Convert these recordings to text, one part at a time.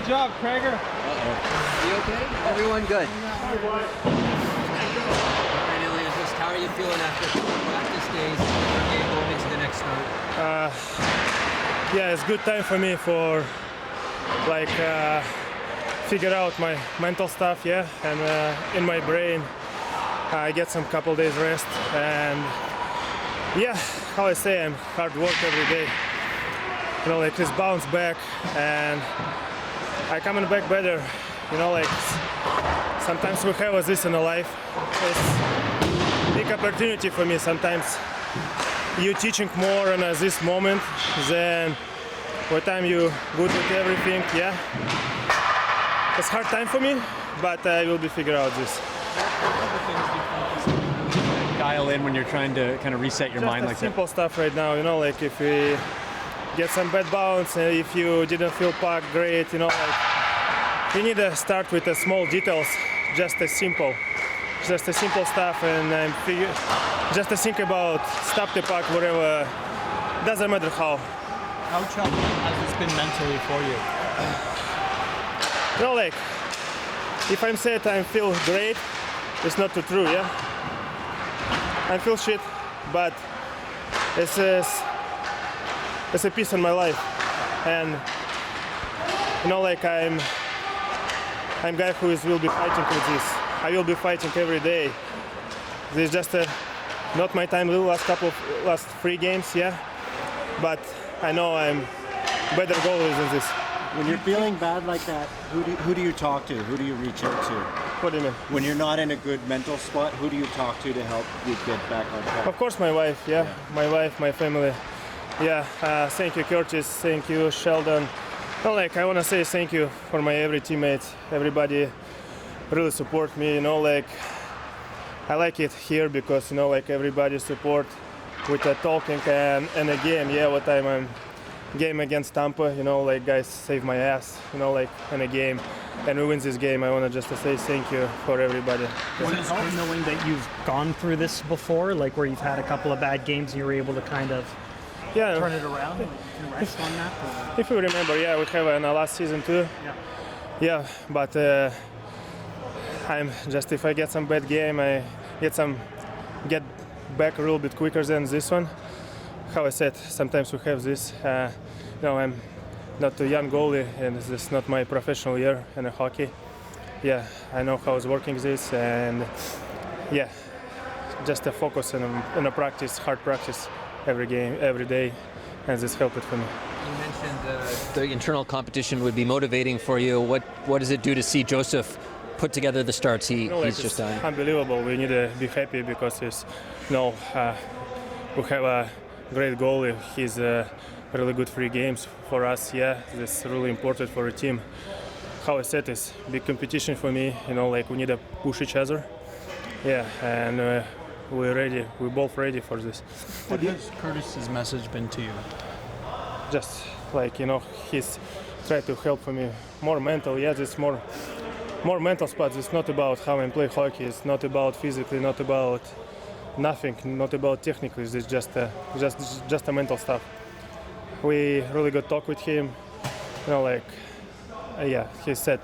Good job, Krager. You okay? Everyone good? Hi, boy. All right, Ilya, just how are you feeling after practice days and game going into the next start? Yeah, it's good time for me for figure out my mental stuff, yeah, and in my brain I get some couple days rest, and yeah, how I say, I'm hard work every day, you know, like just bounce back, and I coming back better, you know, like sometimes we have this in our life. It's big opportunity for me sometimes. You teaching more in this moment than what time you good with everything, yeah. It's hard time for me, but I will be figure out this. Dial in when you're trying to kind of reset your mind like that. Simple stuff right now, you know, like if we get some bad bounce, if you didn't feel puck great, you know, like you need to start with the small details, just a simple stuff, and just to think about stop the puck, whatever, doesn't matter how. How challenging has this been mentally for you? You know, like if I'm sad, I feel great, it's not too true, yeah. I feel shit, but it's a piece in my life, and you know, like I'm guy who will be fighting with this. I will be fighting every day. This is just not my time. Last 3 games, yeah, but I know I'm better goalies than this. When you're feeling bad like that, who do you talk to? Who do you reach out to? What do you mean? When you're not in a good mental spot, who do you talk to help you get back on track? Of course, my wife. Yeah, my wife, my family. Yeah, thank you, Curtis. Thank you, Sheldon. Well, like I want to say thank you for my every teammates. Everybody really support me. You know, like I like it here because you know, like everybody support with the talking and the game. Yeah, what time I'm game against Tampa. You know, like guys save my ass. You know, like in a game, and we win this game. I want to just to say thank you for everybody. Does it help knowing that you've gone through this before, like where you've had a couple of bad games and you were able to kind of turn it around and rest on that? Or? If you remember, yeah, we have in the last season too. Yeah, but I'm just if I get some bad game, I get back a little bit quicker than this one. How I said, sometimes we have this. You know, I'm not a young goalie, and this is not my professional year in hockey. Yeah, I know how it's working this, and yeah, just a focus on a practice, hard practice every game, every day, and this helped it for me. You mentioned the internal competition would be motivating for you. What does it do to see Joseph put together the starts he's just done? Unbelievable. We need to be happy because it's, you know, we have a great goalie. He's really good 3 games for us. Yeah, this is really important for a team. How I said, it's big competition for me. You know, like we need to push each other. Yeah, and we're ready. We're both ready for this. What has Curtis's message been to you? Just like, you know, he's tried to help for me more mental. Yeah, it's more mental spots. It's not about how I play hockey. It's not about physically. Not about nothing. Not about technically. It's just a mental stuff. We really got talk with him. You know, like yeah, he said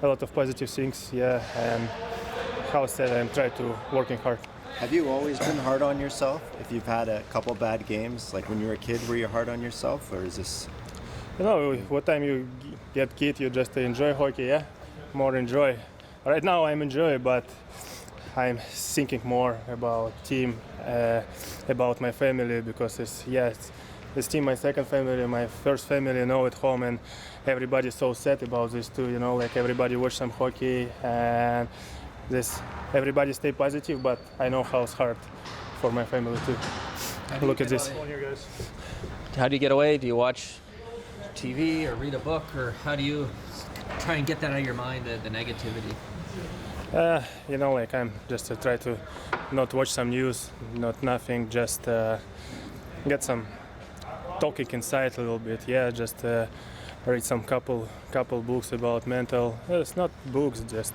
a lot of positive things. Yeah, and how I said, I'm trying to working hard. Have you always been hard on yourself? If you've had a couple bad games, like when you were a kid, were you hard on yourself, or is this? You know, what time you get kid, you just enjoy hockey, yeah? More enjoy. Right now I'm enjoy, but I'm thinking more about team, about my family, because it's team my second family, my first family, you know, at home, and everybody's so sad about this too, you know, like everybody watch some hockey, and everybody stay positive, but I know how it's hard for my family too. Look at this. How do you get away? Do you watch TV or read a book, or how do you try and get that out of your mind, the negativity? You know, like I'm just try to not watch some news, nothing, just get some talking inside a little bit. Yeah, just read some couple books about mental. It's not books, just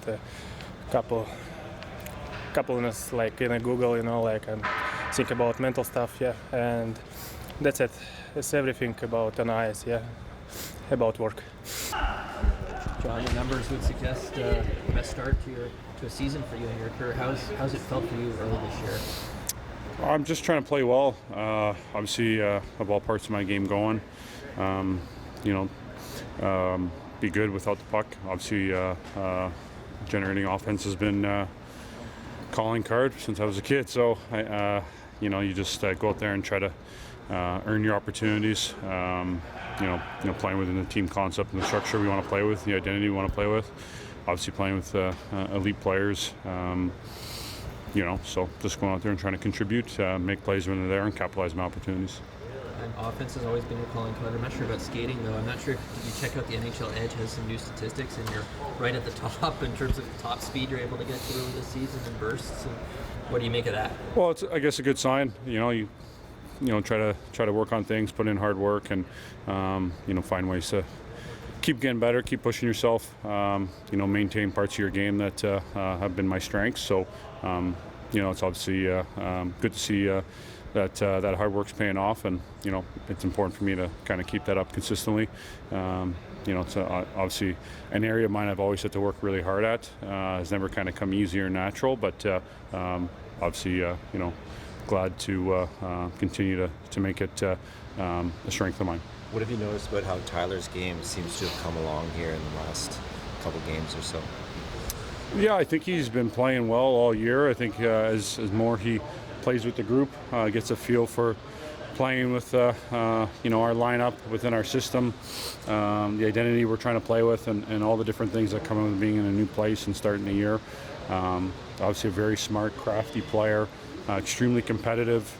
coupleness, like in a Google, you know, like and think about mental stuff. Yeah, and that's it. It's everything about an eyes. Yeah, about work. John, the numbers would suggest the best start to a season for you in your career. How's it felt for you early this year? I'm just trying to play well. Obviously, have all parts of my game going. Be good without the puck. Obviously, generating offense has been calling card since I was a kid. So, you just go out there and try to earn your opportunities. Playing within the team concept and the structure we want to play with, the identity we want to play with. Obviously, playing with elite players. So just going out there and trying to contribute, make plays when they're there, and capitalize on opportunities. And offense has always been your calling card. I'm not sure about skating, though. I'm not sure if you check out the NHL Edge has some new statistics, and you're right at the top in terms of top speed you're able to get to this season and bursts. And what do you make of that? Well, it's, I guess, a good sign. You try to work on things, put in hard work, and find ways to keep getting better, keep pushing yourself. Maintain parts of your game that have been my strengths. So, it's obviously good to see that hard work's paying off, and it's important for me to kind of keep that up consistently. It's obviously an area of mine I've always had to work really hard at. It's never kind of come easy or natural, but obviously, glad to continue to make it a strength of mine. What have you noticed about how Tyler's game seems to have come along here in the last couple games or so? Yeah, I think he's been playing well all year. I think as more he plays with the group, gets a feel for playing with our lineup within our system, the identity we're trying to play with, and all the different things that come with being in a new place and starting the year. Obviously a very smart, crafty player, extremely competitive,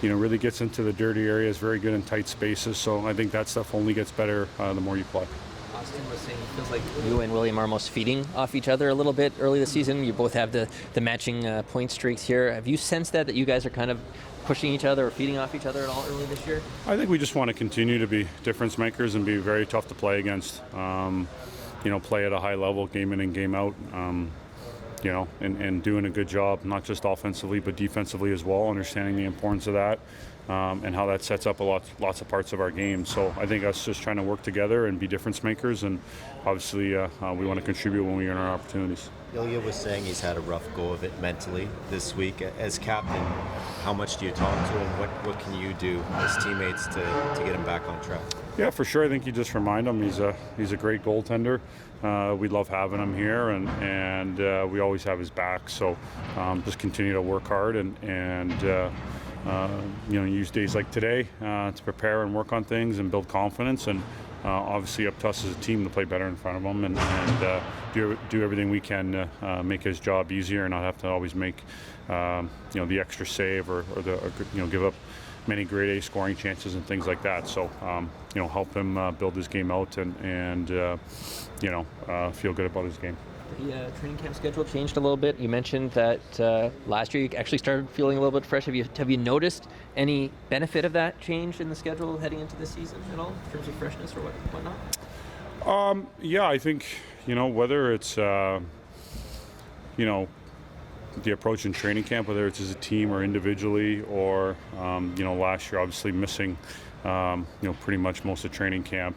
really gets into the dirty areas, very good in tight spaces. So I think that stuff only gets better the more you play. Austin was saying it feels like you and William are almost feeding off each other a little bit early this season. You both have the matching point streaks here. Have you sensed that you guys are kind of pushing each other or feeding off each other at all early this year? I think we just want to continue to be difference makers and be very tough to play against. Play at a high level, game in and game out. And doing a good job, not just offensively, but defensively as well, understanding the importance of that and how that sets up lots of parts of our game. So I think us just trying to work together and be difference makers, and obviously we want to contribute when we earn our opportunities. Ilya was saying he's had a rough go of it mentally this week. As captain, how much do you talk to him? What can you do as teammates to get him back on track? Yeah, for sure. I think you just remind him he's a great goaltender. We love having him here, and we always have his back. So just continue to work hard and use days like today to prepare and work on things and build confidence. And obviously up to us as a team to play better in front of him and do everything we can to make his job easier and not have to always make the extra save or give up many grade A scoring chances and things like that. So help him build his game out and feel good about his game. The training camp schedule changed a little bit. You mentioned that last year you actually started feeling a little bit fresh. Have you noticed any benefit of that change in the schedule heading into this season at all, in terms of freshness or whatnot? Yeah, I think whether it's the approach in training camp, whether it's as a team or individually, or last year obviously missing pretty much most of training camp.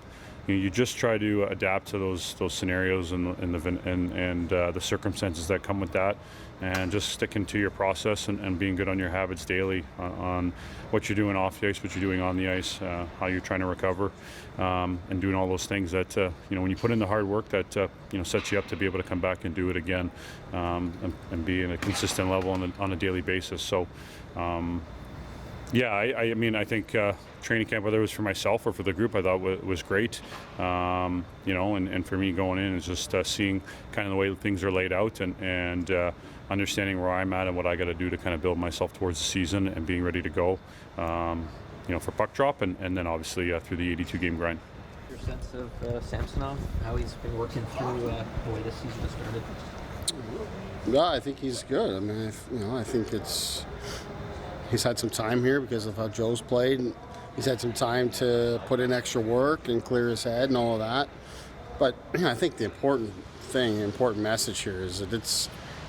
You just try to adapt to those scenarios and the circumstances that come with that, and just sticking to your process and being good on your habits daily on what you're doing off the ice, what you're doing on the ice, how you're trying to recover, and doing all those things that when you put in the hard work that sets you up to be able to come back and do it again, and be in a consistent level on a daily basis. So. I think training camp, whether it was for myself or for the group, I thought was great. And for me going in is just seeing kind of the way things are laid out and understanding where I'm at and what I got to do to kind of build myself towards the season and being ready to go, for puck drop and then obviously through the 82 game grind. Your sense of Samsonov, how he's been working through the way this season has started? Yeah, I think he's good. I mean, I think he's had some time here because of how Joe's played. And he's had some time to put in extra work and clear his head and all of that. But I think the important message here is that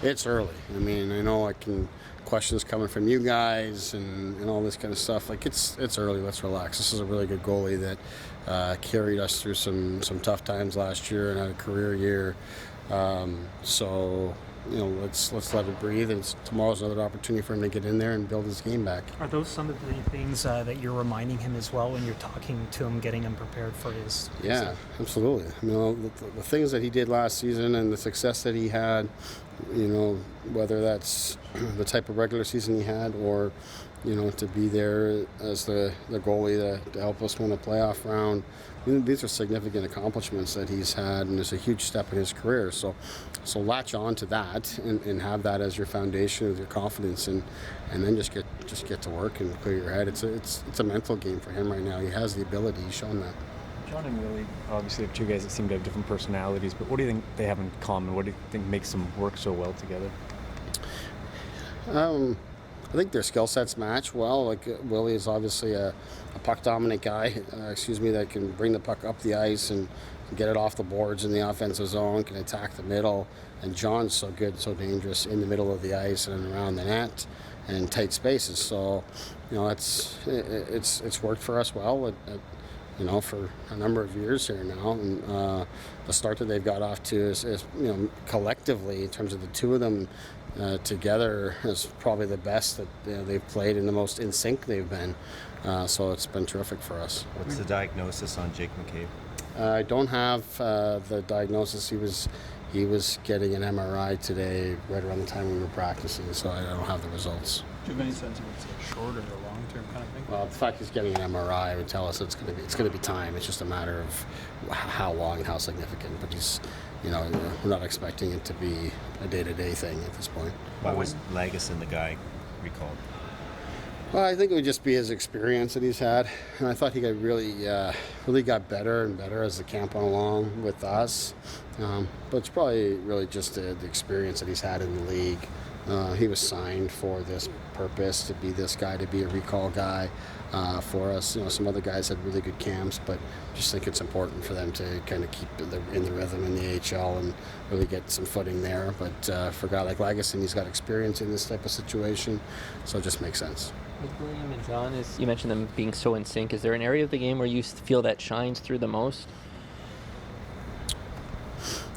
it's early. I mean, I know I can questions coming from you guys and all this kind of stuff. Like it's early. Let's relax. This is a really good goalie that carried us through some tough times last year and had a career year. So let's let it breathe. And tomorrow's another opportunity for him to get in there and build his game back. Are those some of the things that you're reminding him as well when you're talking to him, getting him prepared for his? Yeah, absolutely. The things that he did last season and the success that he had, whether that's the type of regular season he had or, to be there as the goalie to help us win a playoff round. These are significant accomplishments that he's had, and it's a huge step in his career. So latch on to that and have that as your foundation of your confidence, and then just get to work and clear your head. It's a mental game for him right now. He has the ability. He's shown that. John and Willie obviously have two guys that seem to have different personalities, but what do you think they have in common? What do you think makes them work so well together? I think their skill sets match well. Like Willie is obviously a puck-dominant guy, that can bring the puck up the ice and get it off the boards in the offensive zone, can attack the middle. And John's so good, so dangerous in the middle of the ice and around the net and in tight spaces. So, it's worked for us well for a number of years here now. And the start that they've got off to is collectively, in terms of the two of them, together is probably the best that they've played and the most in sync they've been. So it's been terrific for us. What's the diagnosis on Jake McCabe? I don't have the diagnosis. He was getting an MRI today right around the time we were practicing, so I don't have the results. Do you have any sense of it's a short or a long-term kind of thing? Well, the fact he's getting an MRI would tell us it's going to be time. It's just a matter of how long and how significant. But he's, we're not expecting it to be a day-to-day thing at this point. Why was Lagesson the guy recalled? Well, I think it would just be his experience that he's had, and I thought he got really got better and better as the camp went along with us. But it's probably really just the experience that he's had in the league. He was signed for this purpose, to be this guy, to be a recall guy for us. Some other guys had really good camps, but just think it's important for them to kind of keep in the rhythm in the AHL and really get some footing there. But for a guy like Lagesson, he's got experience in this type of situation, so it just makes sense. With William and John, you mentioned them being so in sync. Is there an area of the game where you feel that shines through the most?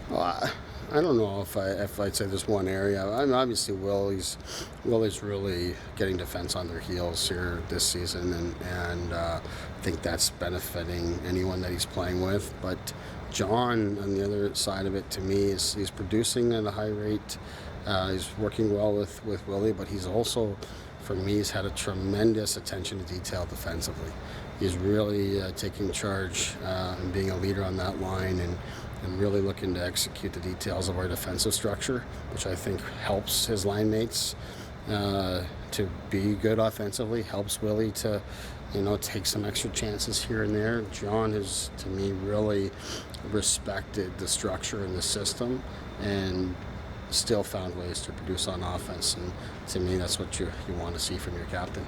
Well, I don't know if I'd say there's one area. I mean, obviously Willie's really getting defense on their heels here this season, and I think that's benefiting anyone that he's playing with. But John, on the other side of it, to me, he's producing at a high rate. He's working well with Willie, but he's also, for me, he's had a tremendous attention to detail defensively. He's really taking charge and being a leader on that line, and really looking to execute the details of our defensive structure, which I think helps his line mates to be good offensively, helps Willie to, take some extra chances here and there. John has, to me, really respected the structure and the system and still found ways to produce on offense. And to me, that's what you want to see from your captain.